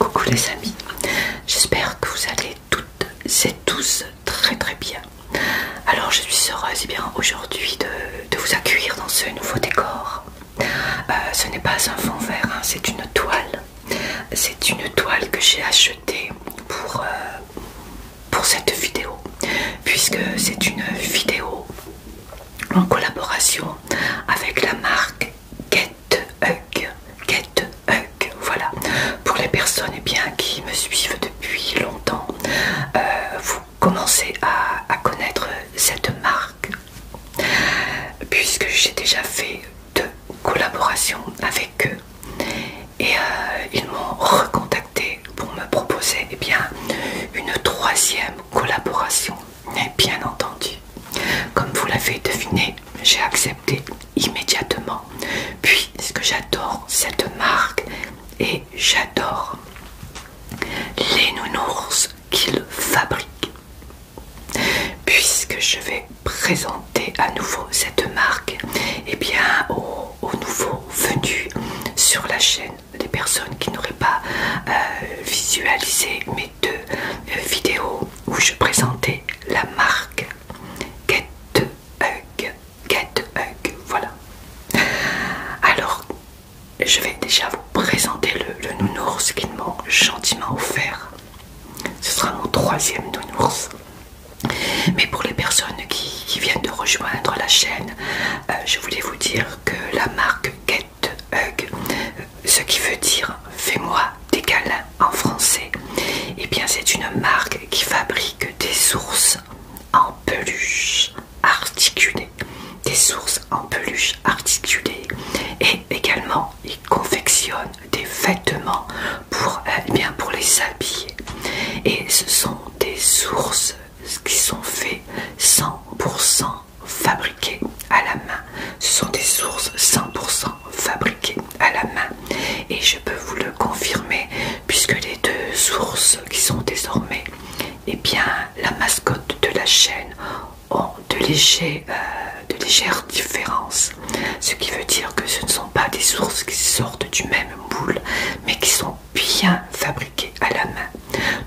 Coucou les amis, j'espère que vous allez toutes et tous très très bien. Alors je suis heureuse aujourd'hui de vous accueillir dans ce nouveau décor. Ce n'est pas un fond vert, hein, c'est une toile. C'est une toile que j'ai achetée pour cette vidéo, puisque c'est une vidéo en collaboration avec la marque Get Hug. Voilà, pour les personnes qui me suivent depuis longtemps, vous commencez à connaître cette marque, puisque j'ai déjà fait 2 collaborations avec eux et ils m'ont recontacté pour me proposer une 3e collaboration. Et bien entendu, comme vous l'avez deviné, j'ai accepté immédiatement, puisque j'adore cette marque et j'adore les nounours qu'ils fabriquent. Puisque je vais présenter à nouveau cette marque aux nouveaux venus sur la chaîne, les personnes qui n'auraient pas visualisé mes 2 vidéos où je présentais la marque Get Hug. Voilà. Alors, je vais déjà vous présenter le nounours qu'ils m'ont gentiment offert. Ce sera mon 3e nounours. Mais pour les personnes qui viennent de rejoindre la chaîne, je voulais vous dire que la marque Get Hug, ce qui veut dire fais-moi des câlins en français, c'est une marque qui fabrique des ours en peluche articulée. Des ours en peluche articulée, et également ils confectionnent des vêtements pour les habiller, et ce sont des ours qui sont faits 100% fabriqués à la main. Ce sont des ours 100% fabriqués à la main, et je peux vous le confirmer puisque les 2 ours qui sont désormais la mascotte de la chaîne ont de légères différences, ce qui veut dire que ce ne sont pas des ours qui sortent du même moule, mais qui sont bien fabriqués à la main.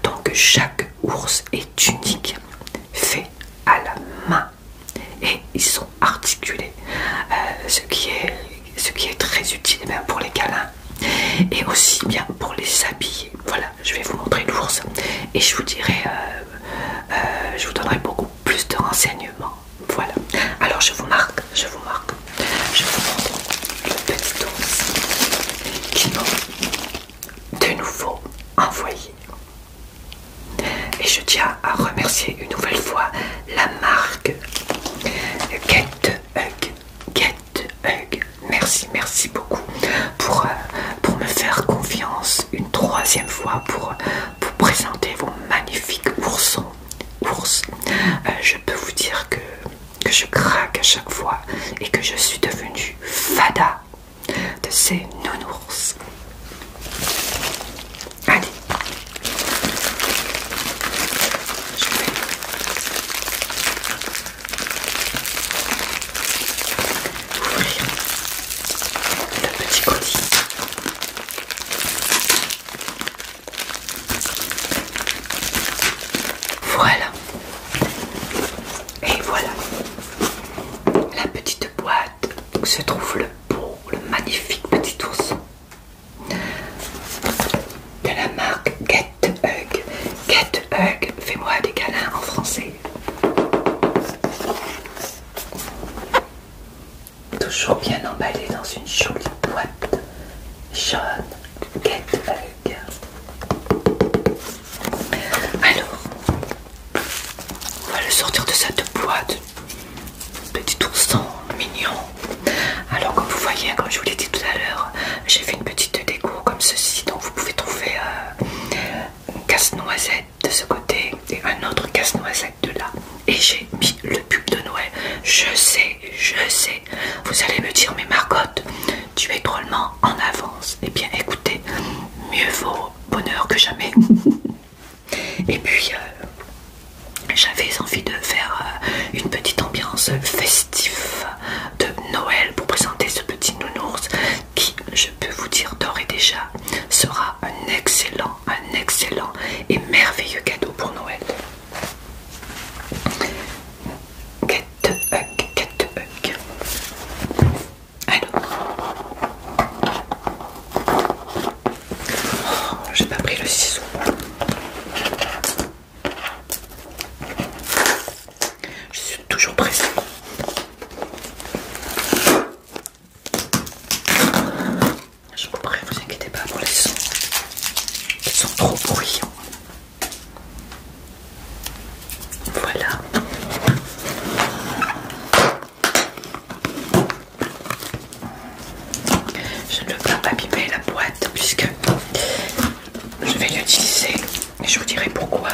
Donc chaque ours est unique, fait à la main, et ils sont articulés, ce qui est très utile pour les câlins et aussi bien pour les habiller. Voilà, je vais vous montrer l'ours et je vous je vous donnerai beaucoup plus de renseignements. Voilà, alors je vous montre le petit ours qu'ils m'ont de nouveau envoyé. Et je tiens à remercier une nouvelle fois la marque Get Hug. Merci beaucoup pour me faire confiance une 3e fois pour présenter vos magnifiques ours. Je peux vous dire que je craque à chaque fois et que je suis devenue fada de ces nounours. Allez, je vais ouvrir le petit colis. Voilà. Et voilà la petite boîte sera un excellent et merveilleux cadeau pour Noël. Get Hug. Alors, oh, j'ai pas pris le ciseau. Je suis toujours pressée. Je couperai, vous inquiétez pas pour les sons. Ils sont trop bruyants. Voilà. Je ne veux pas abîmer la boîte puisque je vais l'utiliser et je vous dirai pourquoi.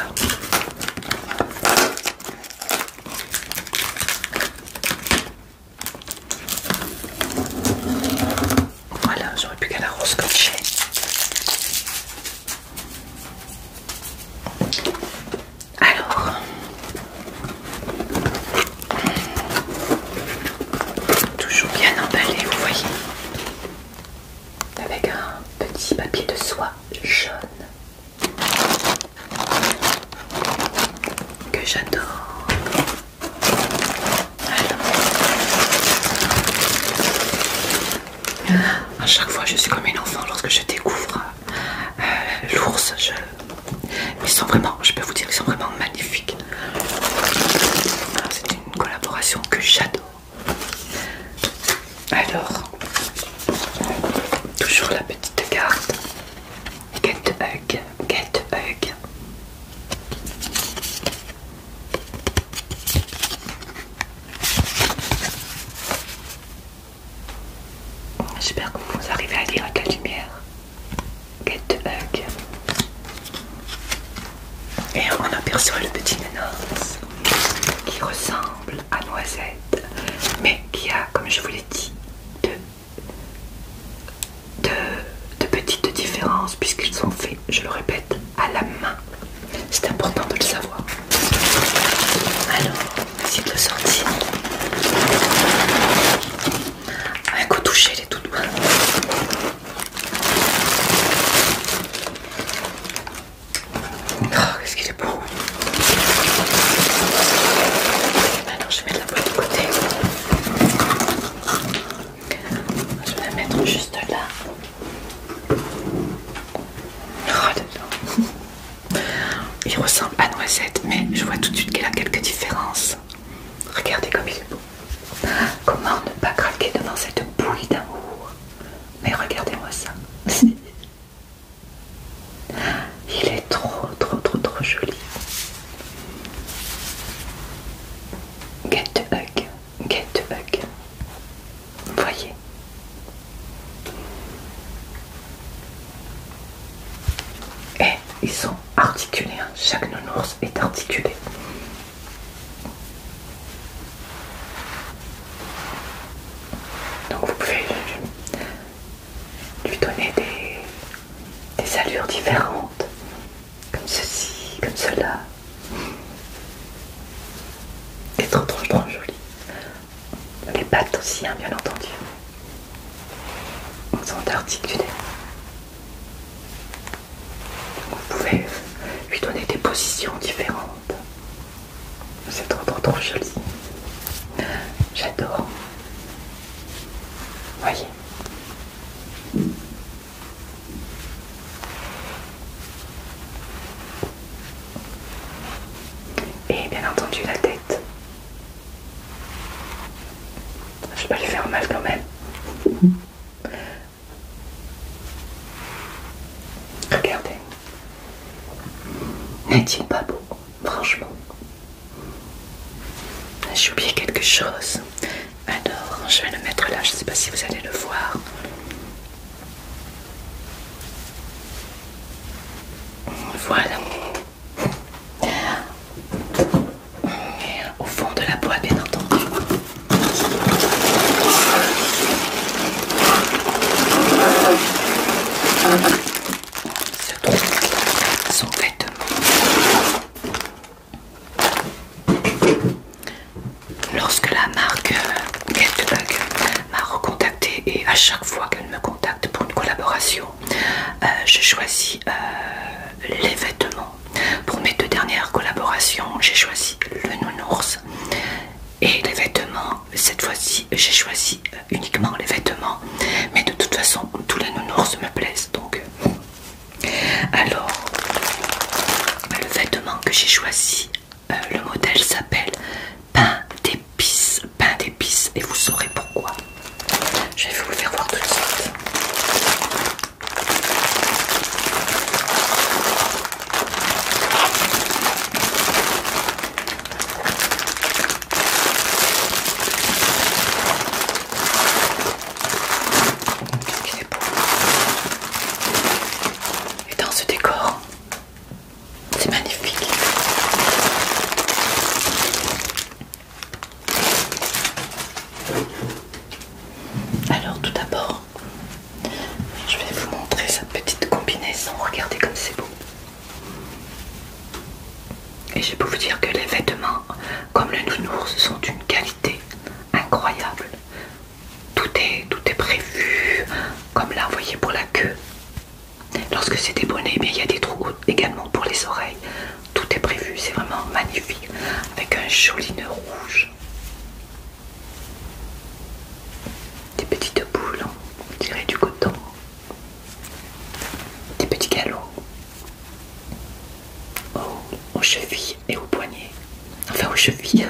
Voilà, j'aurais plus qu'à la rescotcher. Alors, toujours bien emballé, vous voyez, avec un petit papier de soie jaune que j'adore. À chaque fois, je suis comme une enfant lorsque je découvre l'ours. Ils sont vraiment, je peux vous dire, ils sont vraiment magnifiques. C'est une collaboration que j'adore. Alors, toujours la petite carte. Get Hug. J'espère que vous arrivez à lire avec la lumière. Get Hug. Et on aperçoit le petit Ménos qui ressemble à Noisette, mais qui a, comme je vous l'ai dit, de petites différences puisqu'ils sont faits, je le répète, à la main. C'est important de le savoir. Alors, essayez de le sortir. Un coup touché, il est tout doux. Oh, qu'est-ce qu'il est beau. Maintenant, je vais mettre la boîte de côté. Je vais la mettre juste là. Oh, dedans. Il ressemble à Noisette, mais je vois tout de suite qu'il a quelques différences. Regardez comme il est beau. Comment ne pas craquer devant cette bouille d'amour? Mais regardez-moi ça. Il est trop joli. Get Hug. Voyez. Et ils sont articulés, hein. Chaque nounours est articulé. Donc vous pouvez lui donner des allures différentes, comme ceci, comme cela. C'est trop joli. Les pattes aussi, hein, bien entendu. Elles sont articulées. Vous pouvez lui donner des positions différentes. C'est trop joli. J'adore. Voyez. Et bien entendu la tête. Je vais pas lui faire mal quand même. Regardez. N'est-il pas beau? Franchement. J'ai oublié quelque chose. Alors, je vais le mettre là. Je ne sais pas si vous allez le voir. Voilà. Et au fond de la boîte, bien entendu. Se trouve son vêtement. Lorsque la marque Get Hug m'a recontacté, et à chaque fois qu'elle me contacte pour une collaboration, je choisi les vêtements. Pour mes deux dernières collaborations, j'ai choisi le nounours. Et les vêtements, cette fois-ci, j'ai choisi uniquement les vêtements. Mais de toute façon, tous les nounours me plaisent. Donc, alors, le vêtement que j'ai choisi, le modèle s'appelle pain d'épices. Pain d'épices, et vous saurez pourquoi. Je vais vous le faire voir tout de suite. Et dans ce décor, c'est magnifique. Alors tout d'abord, je vais vous montrer sa petite combinaison. Regardez comme c'est beau. Et je peux vous dire que les vêtements, comme le nounours, sont d'une qualité incroyable. Tout est prévu, comme là, vous voyez, pour la queue. Lorsque c'est des bonnets, il y a des trous également pour les oreilles. Tout est prévu, c'est vraiment magnifique. Avec un joli nœud rouge. Des petites boules, on dirait du coton. Des petits galons. Aux chevilles et aux poignets. Enfin, aux chevilles.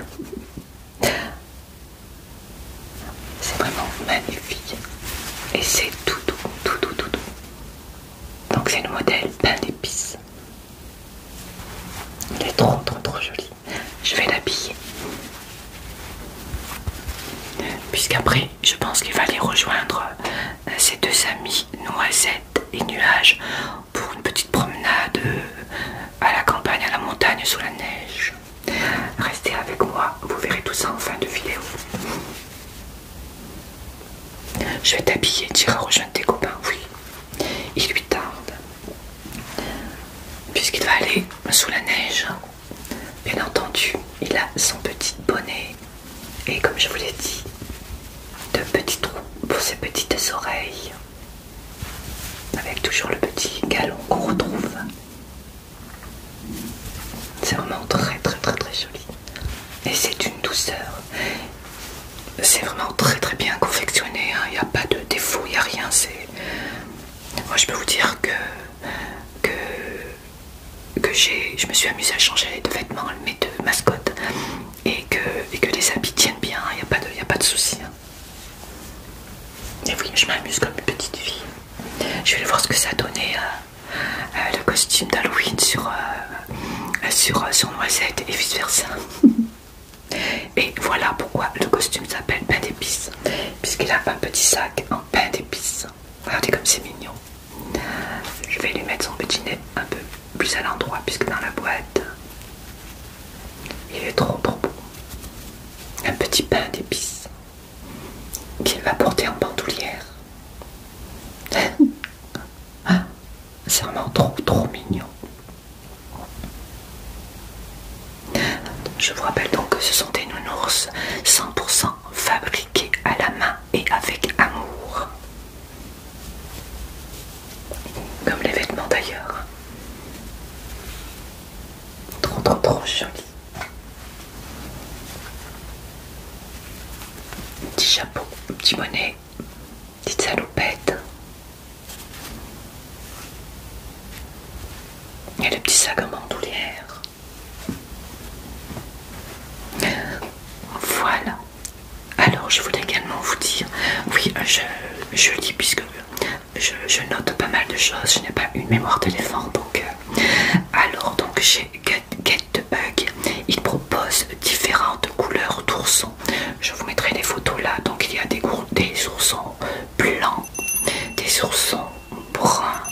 C'est vraiment magnifique. Et c'est tout doux, tout doux, tout doux. Donc c'est le modèle pain d'épices. Il est trop joli. Je vais l'habiller. Puisqu'après, je pense qu'il va aller rejoindre ses deux amis Noisette et Nuage pour une petite promenade à la campagne, à la montagne, sous la neige. Restez avec moi, vous verrez tout ça en fin de vidéo. Je vais t'habiller, tu iras rejoindre tes copains, oui. Il lui tarde. Puisqu'il va aller sous la neige. Bien entendu, il a son petit bonnet. Et comme je vous l'ai dit, de petits trous pour ses petites oreilles. Avec toujours le petit galon qu'on retrouve. C'est vraiment très joli. Et c'est une douceur. C'est vraiment très bien confectionné, hein. Il n'y a pas de défaut, il n'y a rien. Moi je peux vous dire que je me suis amusée à changer de vêtements, mes deux mascottes, et que les habits tiennent bien, il n'y a pas de souci. Hein. Et oui, je m'amuse comme une petite fille. Je vais aller voir ce que ça a donné le costume d'Halloween sur Noisette et vice versa. Et voilà pourquoi le costume s'appelle pain d'épices, puisqu'il a un petit sac en pain d'épices. Regardez comme c'est mignon. Je vais lui mettre son petit nez un peu plus à l'endroit, puisque dans la boîte, il est trop beau. Un petit pain d'épices qu'il va porter en bandoulière. C'est vraiment trop mignon. Je vous rappelle donc que ce sont des nounours 100% fabriqués à la main et avec amour. Comme les vêtements d'ailleurs. Trop joli. Petit chapeau, petit bonnet, petite salopette. Et le petit sac en bandoulière. Voilà. Alors je voulais également vous dire, oui, je lis puisque je note pas mal de choses, je n'ai pas une mémoire d'éléphant, donc alors donc chez Get Hug, il propose différentes couleurs d'oursons. Je vous mettrai les photos là. Donc il y a des oursons blancs, des oursons bruns,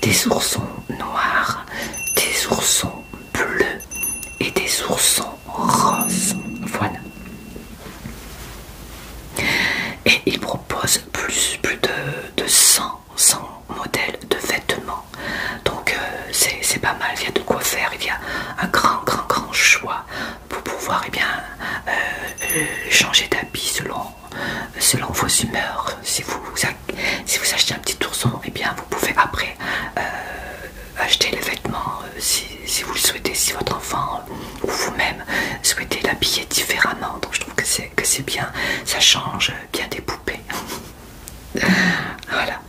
des oursons noirs, des oursons bleus et des oursons roses. Voilà. Et il propose plus de 100 modèles de vêtements. Donc c'est pas mal, il y a de quoi faire, il y a un grand choix pour pouvoir changer d'habit selon vos humeurs. Si vous achetez un petit ourson, vous pouvez après c'est bien, ça change bien des poupées. Voilà.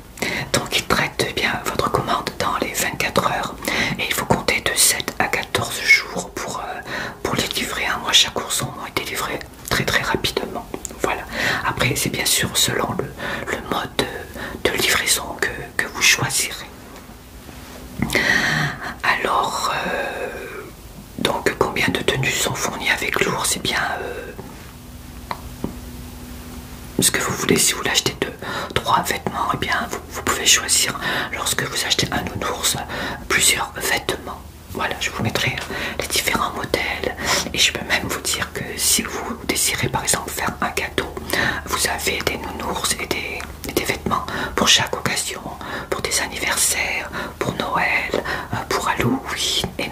Donc il traite bien votre commande dans les 24 heures et il faut compter de 7 à 14 jours pour les livrer. Moi chaque ourson a été livré très très rapidement. Voilà. Après c'est bien sûr selon le mode de livraison que vous choisirez. Alors donc combien de tenues sont fournies avec l'ours? Eh bien ce que vous voulez. Si vous l'achetez 3 vêtements, eh bien vous pouvez choisir lorsque vous achetez un nounours plusieurs vêtements. Voilà, je vous mettrai les différents modèles et je peux même vous dire que si vous désirez par exemple faire un cadeau, vous avez des nounours et des vêtements pour chaque occasion, pour des anniversaires, pour Noël, pour Halloween et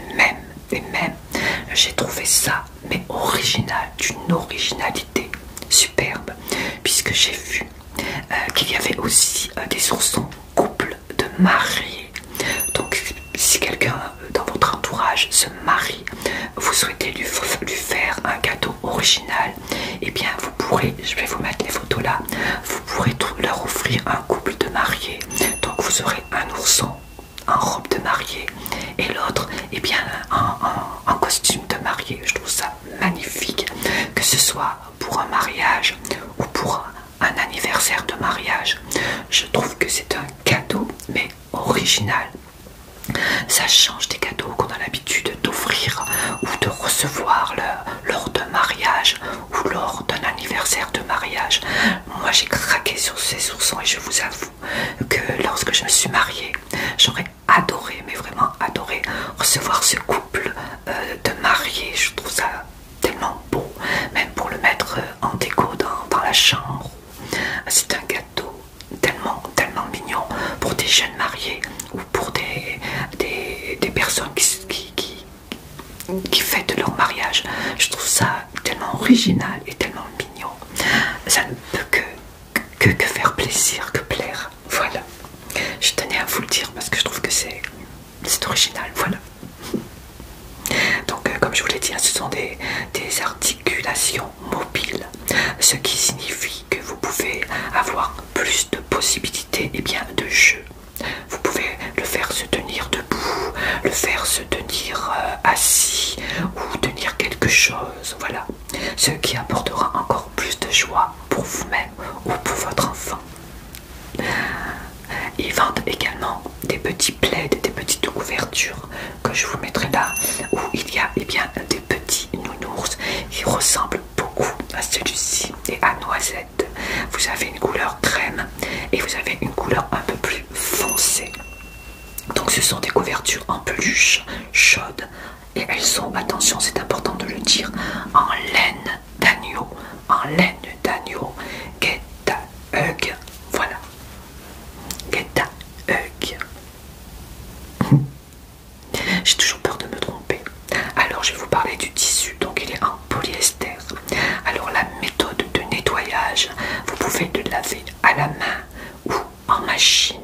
même j'ai trouvé ça mais original, d'une originalité superbe, puisque j'ai vu qu'il y avait aussi des oursons couple de mariés. Donc si quelqu'un dans votre entourage se marie, vous souhaitez lui faire un cadeau original, et bien vous pourrez, je vais vous mettre les photos là, vous pourrez leur offrir un couple de mariés. Donc vous aurez un ourson en robe de mariée et l'autre et bien en costume de mariée. Je trouve ça magnifique, que ce soit pour un mariage ou pour un anniversaire de mariage. Je trouve que c'est un cadeau mais original. Ça change des cadeaux qu'on a l'habitude d'offrir ou de recevoir lors d'un mariage ou lors d'un anniversaire de mariage. Moi j'ai craqué sur ces oursons et je vous avoue que lorsque je me suis mariée, j'aurais adoré, mais vraiment adoré, recevoir ce couple de mariés. Je trouve ça tellement beau, même pour le mettre en déco dans la chambre. C'est un gâteau tellement mignon pour des jeunes mariés ou pour des personnes qui fêtent leur mariage. Je trouve ça tellement original et tellement mignon. Ça ne peut que faire plaisir, que plaire. Voilà. Je tenais à vous le dire parce que je trouve que c'est original. Voilà. Donc comme je vous l'ai dit, ce sont des articulations mobiles, ce qui signifie que vous pouvez avoir plus de possibilités et bien de jeu. Vous pouvez le faire se tenir debout, le faire se tenir assis ou tenir quelque chose, voilà. Ce qui apportera encore plus de joie pour vous-même ou pour votre enfant. Ils vendent également des petits plaids, des petites couvertures que je vous mettrai là, où il y a eh bien, des petits nounours qui ressemblent beaucoup à celui-ci et à noisette. Vous avez une couleur crème et vous avez une couleur un peu plus foncée. Donc ce sont des couvertures en peluche chaude et elles sont, attention c'est important de le dire, en laine d'agneau, Get Hug, voilà. Get Hug. J'ai toujours peur de me tromper. Alors je vais vous parler du tissu, donc il est en polyester. Alors la méthode de nettoyage, vous pouvez le laver à la main ou en machine.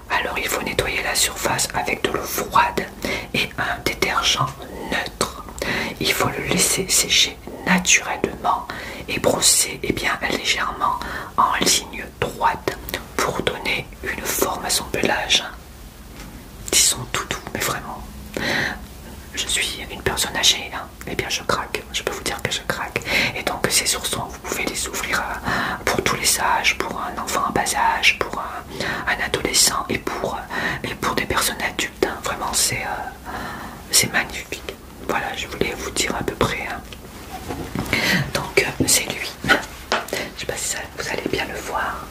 Alors il faut nettoyer la surface avec de l'eau froide et un détergent neutre. Il faut le laisser sécher naturellement et brosser bien légèrement en ligne droite pour donner une forme à son pelage. Ils sont tout doux, mais vraiment. Je suis une personne âgée, hein. Eh bien je craque, je peux vous dire que je craque. Et donc ces oursons, vous pouvez les ouvrir pour tous les âges, pour un enfant en bas âge, pour un adolescent et pour des personnes adultes, hein. Vraiment c'est magnifique. Voilà, je voulais vous dire à peu près, hein. Donc c'est lui. Je sais pas si vous allez bien le voir.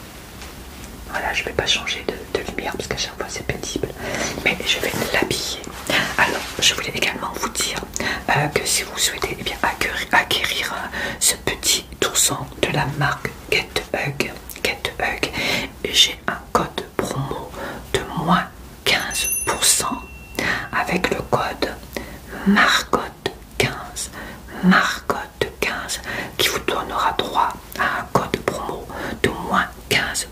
Voilà, je ne vais pas changer de lumière parce qu'à chaque fois c'est pénible, mais je vais l'habiller. Alors, je voulais également vous dire que si vous souhaitez bien acquérir ce petit ourson de la marque Get Hug, j'ai un code promo de moins 15% avec le code Marcotte15, qui vous donnera droit à un code promo de moins 15%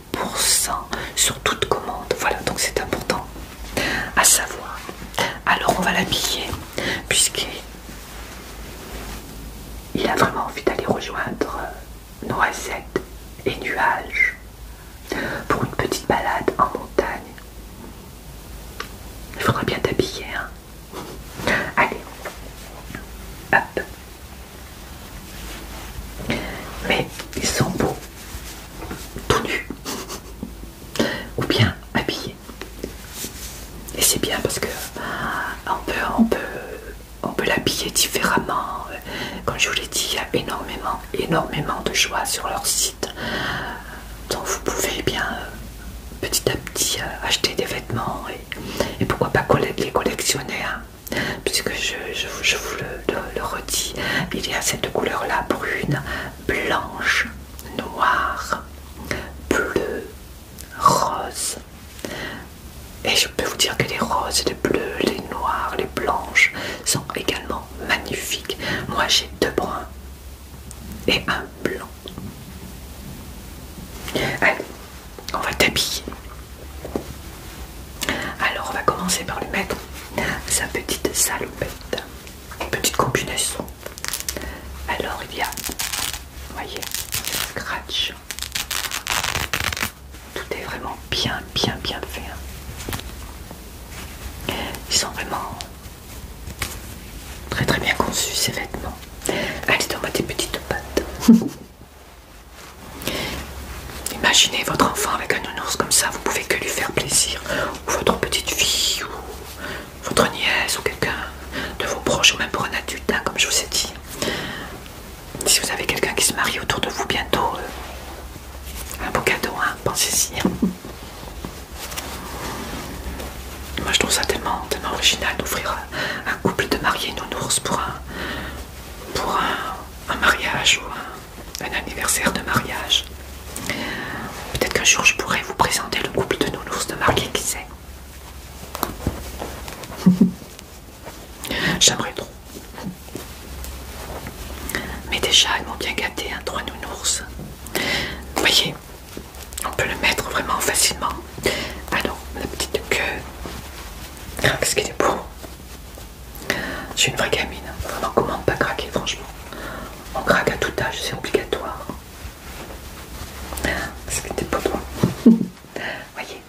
sur toute commande. Voilà, donc c'est important à savoir. Alors on va l'habiller puisqu'il a vraiment envie d'aller rejoindre noisettes et nuages pour une petite balade en montagne. Il faudra bien t'habiller, hein. Allez, hop. Mais ils sont beaux, tout nus, ou bien habillés. Et c'est bien parce que on peut l'habiller différemment. Comme je vous l'ai dit, il y a énormément de choix sur leur site. Donc vous pouvez bien petit à petit acheter des vêtements et pourquoi pas les collectionner, hein. Puisque je vous le redis, il y a cette couleur là, brune, blanche, noire, bleue, rose. Et je peux vous dire que les roses, les bleues, les noirs, les blanches sont également magnifiques. Moi j'ai 2 bruns et un blanc. Allez, on va t'habiller. Alors on va commencer par lui mettre sa petite salopette, petite combinaison. Alors il y a, vous voyez, scratch. Tout est vraiment bien fait, hein. Ils sont vraiment très bien conçus, ces vêtements. Allez, donne-moi tes petites pattes. Imaginez votre enfant avec un nounours comme ça, vous pouvez que lui faire plaisir. Ou votre petite fille, ou votre nièce, ou quelqu'un de vos proches, ou même pour un adulte, hein, comme je vous ai dit. Si vous avez quelqu'un qui se marie autour de vous bientôt, un beau cadeau, hein, pensez-y. Moi je trouve ça tellement original d'offrir un couple de mariés nounours pour un mariage ou un anniversaire de mariage. Peut-être qu'un jour je pourrais vous présenter le couple de nounours de mariés, qui sait. J'aimerais trop. Mais déjà ils m'ont bien gâté, hein, 3 nounours. Vous voyez, on peut le mettre vraiment facilement. Alors la petite queue. Ah, qu'est-ce qu'il est beau. Je suis une vraie gamine, vraiment comment ne pas craquer, franchement. On craque à tout âge, c'est obligatoire. Qu'est-ce que t'es beau, toi. Voyez.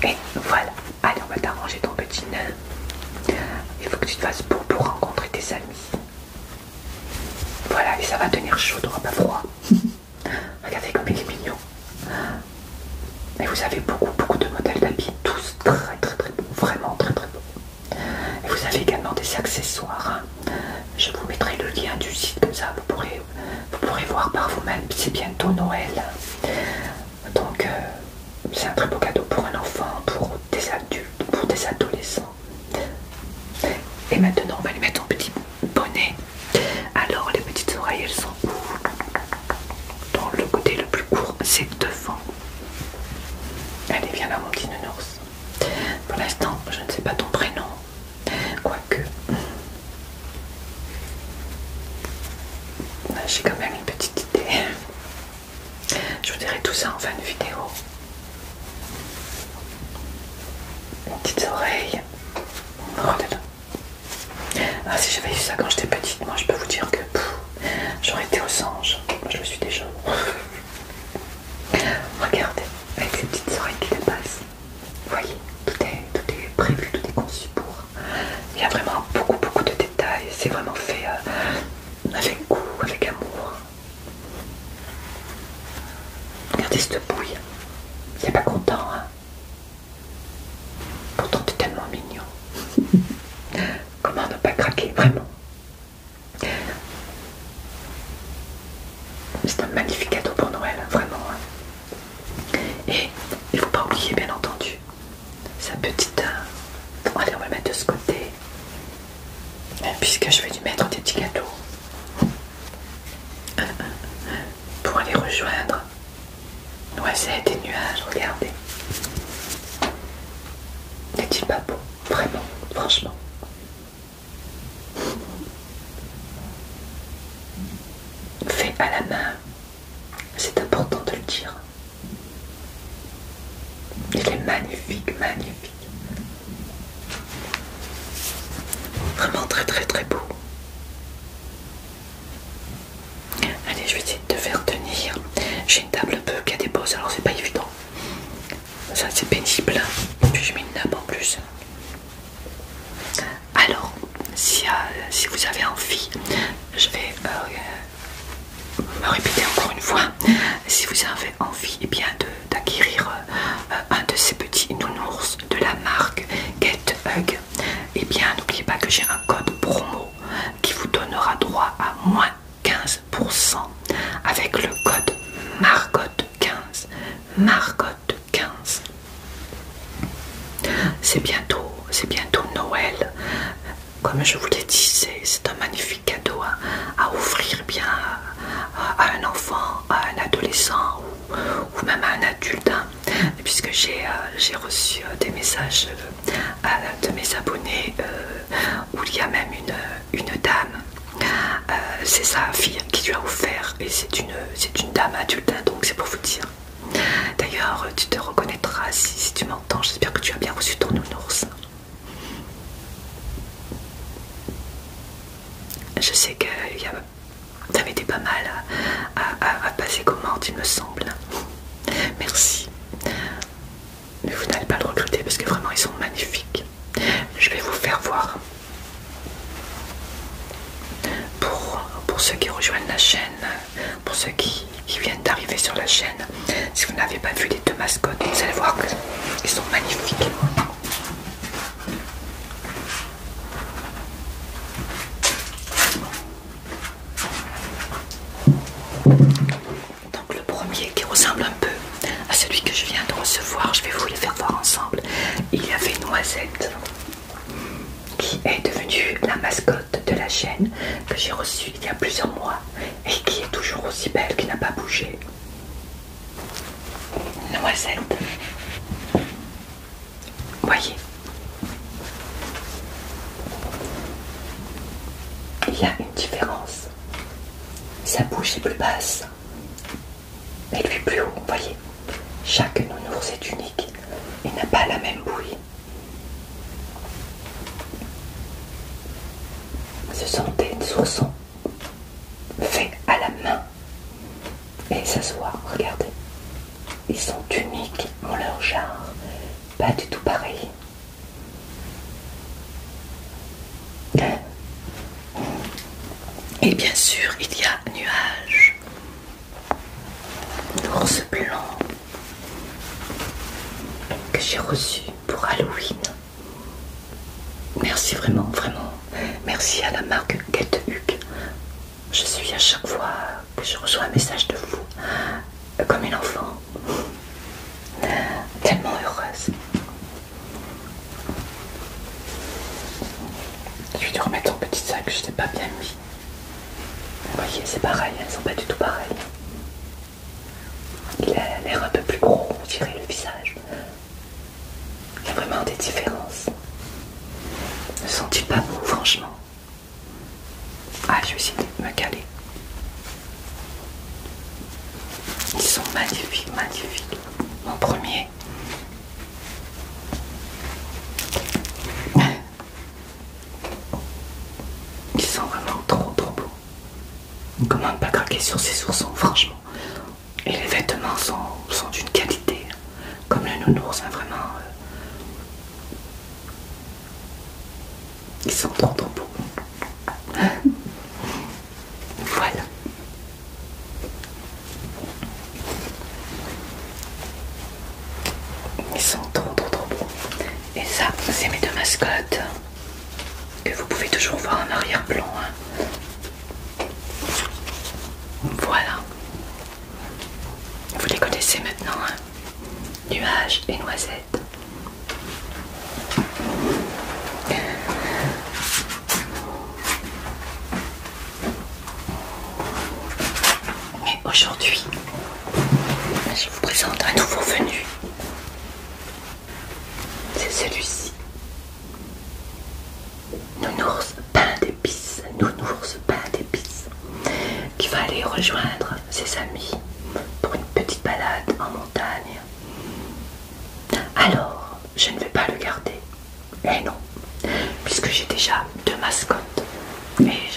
Et voilà. Allez, on va t'arranger ton petit nœud. Il faut que tu te fasses beau pour rencontrer tes amis. Voilà, et ça va tenir chaud, tu n'auras pas froid. Regardez comme il est mignon. Et vous avez beaucoup de modèles d'habits, tous très beaux, vraiment très beaux. Et vous avez également des accessoires, hein. Je vous mettrai le lien du site, comme ça vous pourrez voir par vous-même. C'est bientôt Noël, donc c'est un très beau cadeau pour un enfant, pour des adultes, pour des adolescents. Et maintenant on va lui mettre un petit bonnet. Alors les petites oreilles, elles sont où? Dans le côté le plus court, c'est devant. Allez, viens là mon petit nounours. Pour l'instant, je ne sais pas ton prénom. Quoique, j'ai quand même une petite idée. Je vous dirai tout ça en fin de vidéo. Les petites oreilles. Oh là là. Ah, si j'avais eu ça quand j'étais petite, moi je peux vous dire que j'aurais été aux anges. Je le suis déjà. Regardez, avec ces petites oreilles qui dépassent. Vous voyez, tout est prévu, tout est conçu pour. Il y a vraiment beaucoup de détails. C'est vraiment fait avec goût, avec amour. Regardez cette bouille. Il n'est pas content, hein. Pourtant, t'es tellement mignon. Comment ne pas craquer, vraiment. C'est un magnifique cadeau pour Noël, vraiment, hein. Et il ne faut pas oublier, bien entendu, sa petite... Allez, on va le mettre de ce côté. Puisque je vais lui mettre des petits gâteaux. Pour aller rejoindre noisettes et nuages, regardez. N'est-il pas beau? Vraiment, franchement. Fait à la main, c'est important de le dire. Il est magnifique. Vraiment très beau. je vais essayer de te faire tenir. J'ai une table un peu qui a des pauses, alors c'est pas évident. Ça c'est pénible. Et puis je mets une nappe en plus. Alors, si vous avez envie, je vais me répéter encore une fois. Si vous avez envie bien d'acquérir un de ces petits nounours de la marque Get Hug, et bien n'oubliez pas que j'ai un code promo qui vous donnera droit à moins 15% avec le code Margot15. Margot15. C'est bientôt Noël. Comme je vous l'ai dit, c'est un magnifique cadeau à offrir bien à un enfant, à un adolescent ou même à un adulte, hein, puisque j'ai reçu des messages de mes abonnés où il y a même une dame, c'est sa fille qui lui a offert, et c'est une dame adulte, hein, donc c'est pour vous dire. D'ailleurs, tu te reconnaîtras si tu m'entends. J'espère que tu as bien reçu ton nounours. Je sais que t'avais été pas mal à passer commande, il me semble. Merci. Mais vous n'allez pas le regretter parce que vraiment ils sont magnifiques. Je vais vous faire voir. Pour ceux qui rejoignent la chaîne, pour ceux qui viennent d'arriver sur la chaîne, si vous n'avez pas vu les deux mascottes, vous allez voir qu'ils sont magnifiques. Donc le premier qui ressemble un peu à celui que je viens de recevoir, je vais vous les faire voir ensemble. Il y avait Noisette, qui est devenue la mascotte de la chaîne, que j'ai reçue il y a plusieurs mois et qui est toujours aussi belle, qui n'a pas bougé. Noisette. Voyez. Il y a une différence. Sa bouche est plus basse et lui plus haut, voyez. Chaque nounours est unique. Il n'a pas la même bouille. Ce sont des oursons faits à la main. Et ça se voit, regardez. Ils sont uniques en leur genre. Pas du tout pareil. Et bien sûr, il y a Nuage. L'ours blanc que j'ai reçu pour Halloween. Merci vraiment, vraiment. Merci à la marque Get Hug. Je suis à chaque fois que je reçois un message de vous comme une enfant. Tellement heureuse. Je vais te remettre ton petit sac que je t'ai pas bien mis. Vous voyez, c'est pareil, elles sont pas du tout pareilles. Il a l'air un peu plus gros, on dirait, le visage. Il y a vraiment des différences. Ne sont-ils pas beaux, franchement? Ah, je vais essayer de me caler. Ils sont magnifiques, magnifiques. Mon premier. Ils sont vraiment trop beaux. Comment ne pas craquer sur ces oursons, franchement. Et les vêtements sont d'une qualité, comme le nounours, hein, vraiment. Ils sont trop beaux. Voilà. Ils sont trop beaux. Et ça, c'est mes deux mascottes que vous pouvez toujours voir en arrière-plan. Hein. Voilà. Vous les connaissez maintenant, hein. Nuage et Noisette. Mais aujourd'hui, je vous présente un nouveau venu. C'est celui-ci. Nounours pain d'épices. Nounours pain d'épices. Qui va aller rejoindre ses amis pour une petite balade en montagne. Alors, je ne vais pas le garder. Eh non, puisque j'ai déjà deux mascottes. Et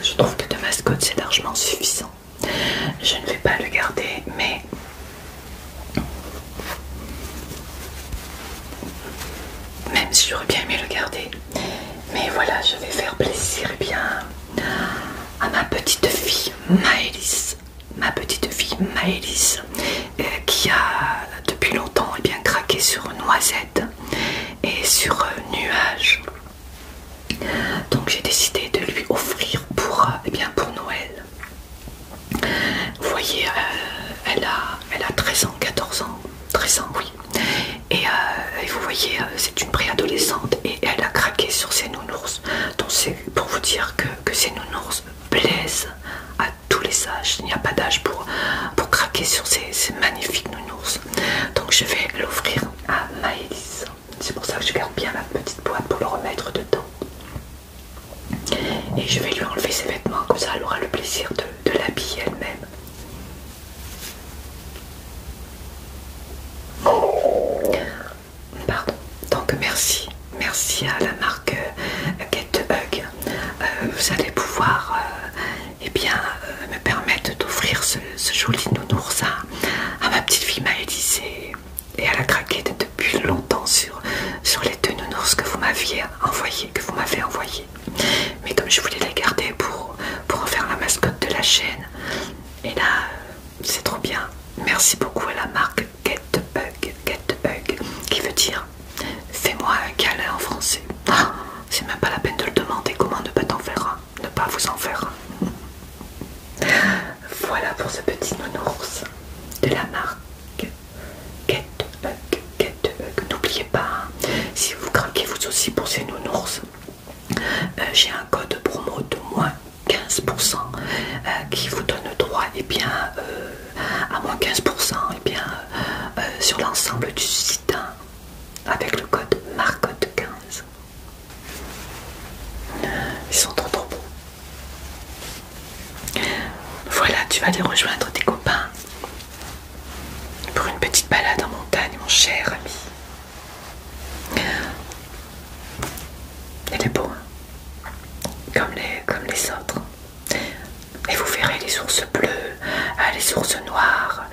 je trouve que deux mascottes, c'est largement suffisant. Je ne vais pas le garder, mais même si j'aurais bien aimé le garder. Mais voilà, je vais faire plaisir bien à ma petite fille Maëlys. Ma petite fille Maëlys qui a depuis longtemps bien craqué sur Noisette et sur Nuage. Donc j'ai décidé de lui offrir pour, pour Noël. Vous voyez, elle a 13 ans, 14 ans, 13 ans oui. Et vous voyez, c'est une préadolescente et elle a craqué sur ses nounours. Donc c'est pour vous dire que ces nounours plaisent à tous les âges. Il n'y a pas d'âge pour craquer sur ces magnifiques nounours. Donc je vais l'offrir à Maëlys. C'est pour ça que je garde bien la petite boîte pour le remettre dedans. Et je vais lui enlever ses vêtements, comme ça elle aura le plaisir de l'habiller elle-même. Pardon. Donc merci à la marque Get Hug. Vous allez pouvoir me permettre d'offrir ce joli nounours à ma petite fille Maëlys et elle a craqué depuis longtemps sur les deux nounours que vous m'aviez envoyés. Mais comme je voulais les garder pour en faire la mascotte de la chaîne, et là c'est trop bien. Merci beaucoup à la marque Get Hug, qui veut dire fais-moi un câlin en français. Ah, c'est même pas la peine de le demander, comment ne pas t'en faire un, ne pas vous en faire un. Voilà pour ce petit nounours de la marque Get Hug. N'oubliez pas, si vous craquez vous aussi pour ces nounours, j'ai un code promo de moins 15% qui vous donne droit à moins 15% sur l'ensemble du site avec le code MARCOTTE15. Ils sont trop beaux. Voilà, tu vas aller rejoindre tes copains pour une petite balade en montagne, mon cher ami. Il est beau, hein, comme les autres. Et vous verrez les ours bleus, les ours noirs,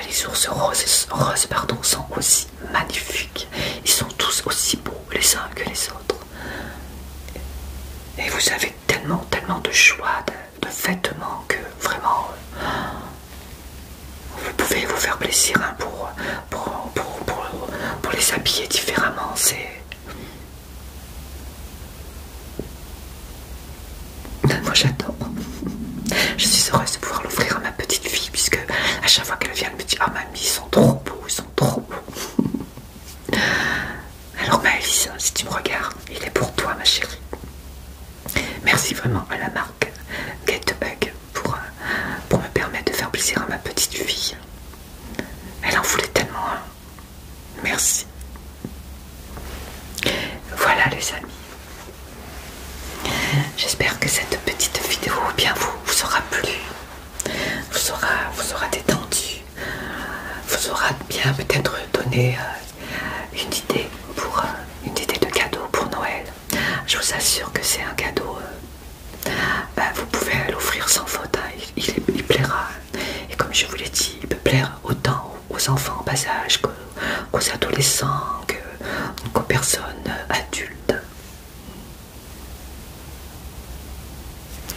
les ours roses sont aussi magnifiques. Ils sont tous aussi beaux les uns que les autres. Et vous avez tellement de choix de vêtements que vraiment vous pouvez vous faire plaisir hein, pour les habiller différemment. Moi j'adore. Je suis heureuse de pouvoir l'offrir à ma petite fille puisque à chaque fois qu'elle vient elle me dit ah mamie ils sont trop beaux, ils sont trop beaux. Alors Maëlys, si tu me regardes, il est pour toi ma chérie. Merci vraiment à la marque Get Hug pour me permettre de faire plaisir à ma petite fille. Elle en voulait tellement. Hein. Merci. Voilà les amis. J'espère que cette petite vidéo vous aura plu, vous aura détendu, vous aura bien peut-être donné une idée de cadeau pour Noël. Je vous assure que c'est un cadeau, vous pouvez l'offrir sans faute, hein, il plaira. Et comme je vous l'ai dit, il peut plaire autant aux enfants en bas âge qu'aux adolescents, qu'aux personnes adultes.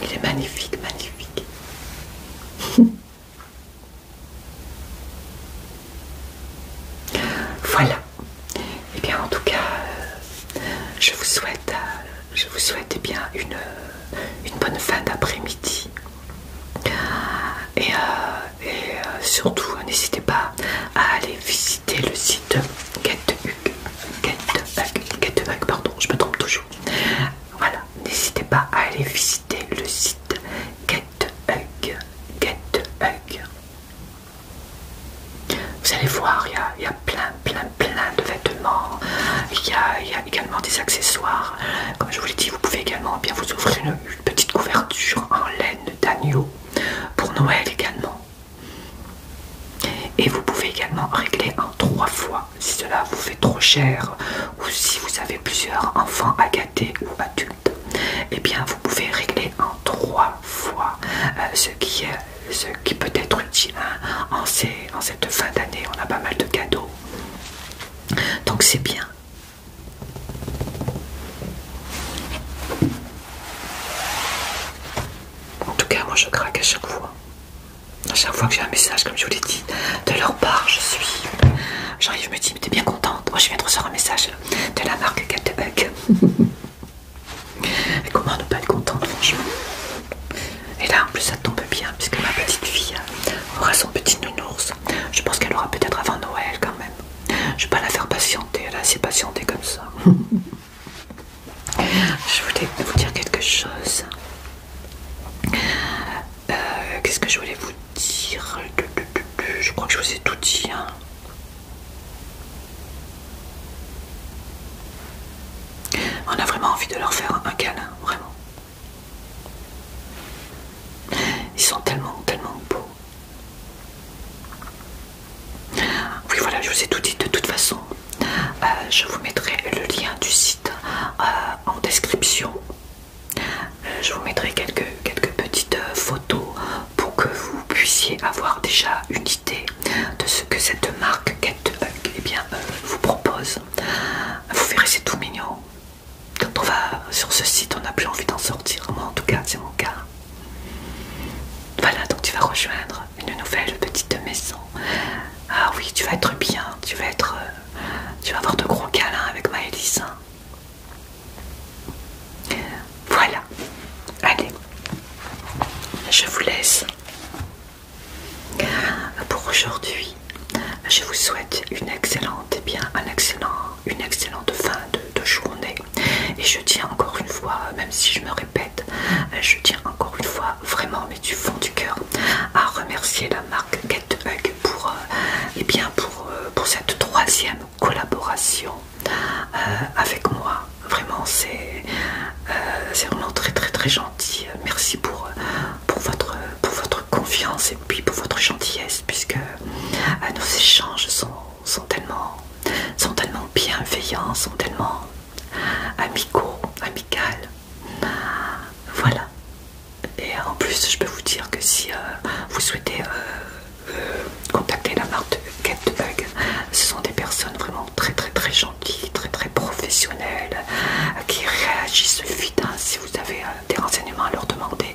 Il est magnifique, magnifique. Voilà. Et bien en tout cas, je vous souhaite une bonne fin d'après-midi. Et surtout, n'hésitez pas à aller visiter le site Get Hug, pardon, je me trompe toujours. Voilà, n'hésitez pas à aller visiter le site Get Hug. Vous allez voir, il y a plein de vêtements. Il y a également des accessoires. Comme je vous l'ai dit, vous pouvez également bien vous offrir une petite couverture en laine d'agneau pour Noël également. Et vous pouvez également régler en 3 fois si cela vous fait trop cher ou si vous avez plusieurs enfants à gâter ou adultes. Et bien vous pouvez régler en 3 fois ce qui est ce qui peut être utile hein, en cette fin d'année. On a pas mal de cadeaux. Donc c'est bien. En tout cas, moi je craque à chaque fois. À chaque fois que j'ai un message, comme je vous l'ai dit, de leur part, j'arrive, je me dis, mais t'es bien contente. Moi je viens de recevoir un message de la marque Get Hug. Et comment ne pas être contente, franchement. Et là, en plus, ça tombe bien, puisque ma petite fille aura son petit nounours. Je pense qu'elle aura peut-être avant Noël, quand même. Je vais pas la faire patienter, elle a assez patienté comme ça. Je voulais vous dire quelque chose. Qu'est-ce que je voulais vous dire? Je crois que je vous ai tout dit, hein. On a vraiment envie de leur faire un câlin, vraiment. Ils sont tellement, tellement beaux. Oui, voilà, je vous ai tout dit. De toute façon, je vous mettrai le lien du site en description. Je vous mettrai quelques petites photos pour que vous puissiez avoir déjà une idée de ce que cette marque Get Hug vous propose. Vous verrez, c'est tout mignon. Quand on va sur ce site, on n'a plus envie d'en sortir. Moi, en tout cas, c'est mon cas. Voilà, donc tu vas rejoindre une nouvelle petite maison. Ah oui, tu vas être bien. Tu vas avoir de gros câlins avec Maëlys. Voilà. Allez, je vous laisse. Pour aujourd'hui, je vous souhaite une excellente fin de journée. Et je tiens encore une fois, même si je me répète, je tiens encore une fois, vraiment, mais du fond du cœur, à remercier la marque Get Hug pour cette troisième collaboration avec moi. Vraiment, c'est vraiment très très très gentil. Merci pour votre confiance et puis pour votre gentillesse, puisque nos échanges sont tellement bienveillants, sont tellement amicaux, amicales. Voilà. Et en plus, je peux vous dire que si vous souhaitez contacter la marque Get Hug, ce sont des personnes vraiment très très très gentilles, très très professionnelles, qui réagissent vite hein, si vous avez des renseignements à leur demander.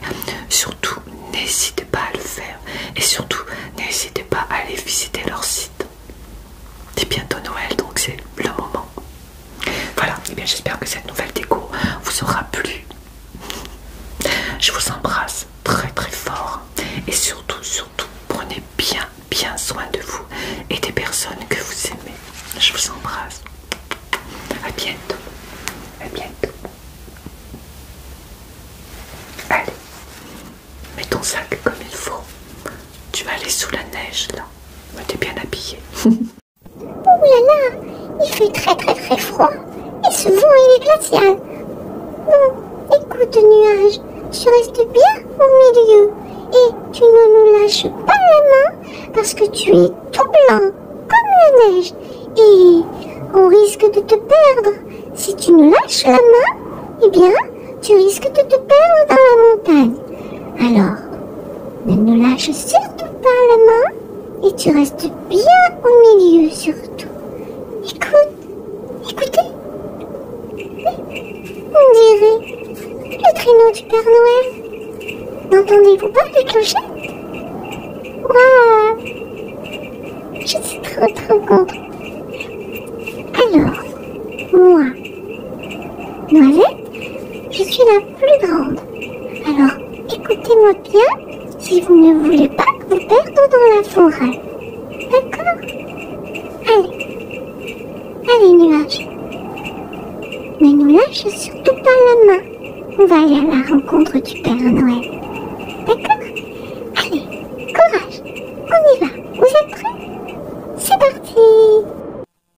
Surtout, n'hésitez pas à le faire. Et surtout, n'hésitez pas à aller visiter leur site. C'est bientôt Noël, donc c'est le moment. Voilà, et bien j'espère que cette nouvelle déco vous aura plu. Je vous embrasse très très fort. Et surtout, prenez bien soin de vous et des personnes que vous aimez. Je vous embrasse. À bientôt. À bientôt. Allez, mets ton sac comme il faut. Tu vas aller sous la neige là. Mais t'es bien habillé. Ouh là là, il fait très très très froid. Et ce vent il est glacial. Bon, écoute nuage, tu restes bien au milieu. Et tu ne nous lâches pas la main parce que tu es tout blanc comme la neige. Et on risque de te perdre. Si tu nous lâches la main, eh bien, tu risques de te perdre dans la montagne. Alors, ne nous lâche surtout pas la main et tu restes bien au milieu surtout. Écoutez. On dirait le traîneau du Père Noël. N'entendez-vous pas les clochettes? Waouh! Je suis trop contente. Alors, moi, Noisette, je suis la plus grande. Alors, écoutez-moi bien si vous ne voulez pas vous perdre dans la forêt. D'accord? Allez, nuage. Ne nous lâche surtout pas la main. On va aller à la rencontre du Père Noël. D'accord?